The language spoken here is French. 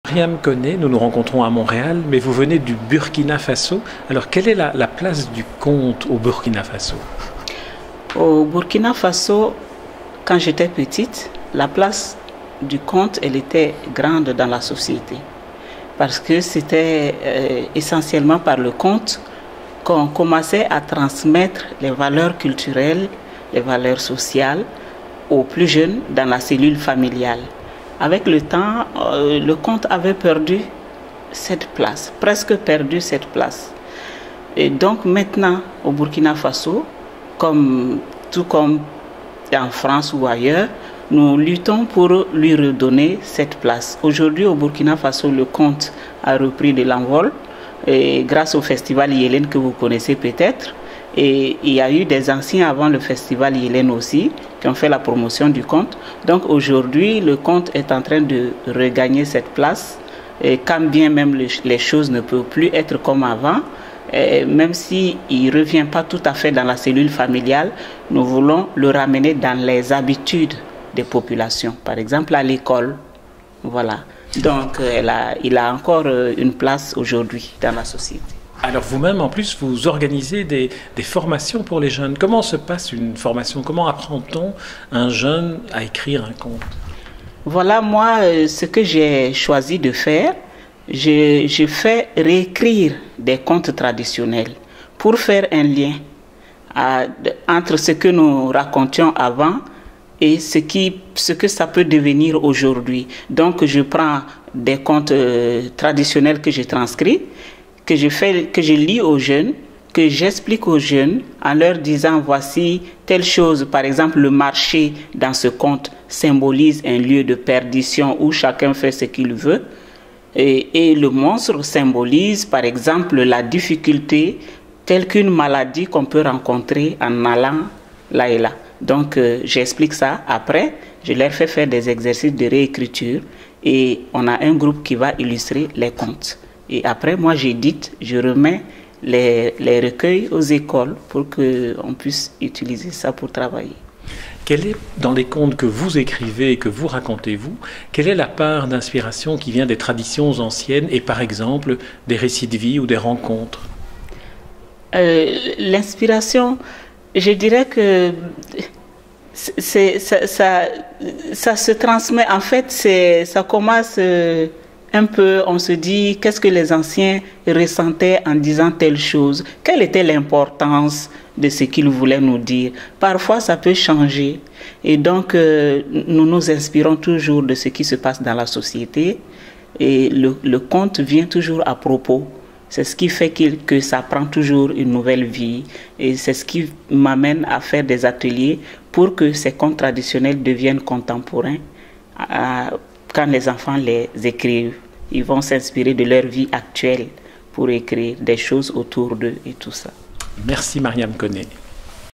Mariam Koné, nous nous rencontrons à Montréal, mais vous venez du Burkina Faso. Alors, quelle est la place du conte au Burkina Faso? Au Burkina Faso, quand j'étais petite, la place du conte, elle était grande dans la société. Parce que c'était essentiellement par le conte qu'on commençait à transmettre les valeurs culturelles, les valeurs sociales aux plus jeunes dans la cellule familiale. Avec le temps, le conte avait perdu cette place, presque perdu cette place. Et donc maintenant, au Burkina Faso, tout comme en France ou ailleurs, nous luttons pour lui redonner cette place. Aujourd'hui, au Burkina Faso, le conte a repris de l'envol grâce au festival Yélène que vous connaissez peut-être. Et il y a eu des anciens avant le festival Yélène aussi qui ont fait la promotion du conte. Donc aujourd'hui, le conte est en train de regagner cette place. Et quand bien même les choses ne peuvent plus être comme avant, même s'il ne revient pas tout à fait dans la cellule familiale, nous voulons le ramener dans les habitudes des populations, par exemple à l'école. Voilà. Donc il a encore une place aujourd'hui dans la société. Alors vous-même, en plus, vous organisez des formations pour les jeunes. Comment se passe une formation? Comment apprend-on un jeune à écrire un conte? Voilà, moi, ce que j'ai choisi de faire, je fais réécrire des contes traditionnels pour faire un lien entre ce que nous racontions avant et ce que ça peut devenir aujourd'hui. Donc, je prends des contes traditionnels que j'ai transcrits, que je lis aux jeunes, que j'explique aux jeunes en leur disant voici telle chose. Par exemple, le marché dans ce conte symbolise un lieu de perdition où chacun fait ce qu'il veut. Et le monstre symbolise par exemple la difficulté telle qu'une maladie qu'on peut rencontrer en allant là et là. Donc j'explique ça. Après, je leur fais faire des exercices de réécriture et on a un groupe qui va illustrer les contes. Et après, moi, j'édite, je remets les recueils aux écoles pour qu'on puisse utiliser ça pour travailler. Quelle est, dans les contes que vous écrivez et que vous racontez-vous, quelle est la part d'inspiration qui vient des traditions anciennes et par exemple des récits de vie ou des rencontres? L'inspiration, je dirais que ça se transmet. En fait, ça commence... un peu, on se dit, qu'est-ce que les anciens ressentaient en disant telle chose? Quelle était l'importance de ce qu'ils voulaient nous dire? Parfois, ça peut changer. Et donc, nous nous inspirons toujours de ce qui se passe dans la société. Et le conte vient toujours à propos. C'est ce qui fait que ça prend toujours une nouvelle vie. Et c'est ce qui m'amène à faire des ateliers pour que ces contes traditionnels deviennent contemporains. Quand les enfants les écrivent, ils vont s'inspirer de leur vie actuelle pour écrire des choses autour d'eux et tout ça. Merci Mariam Koné.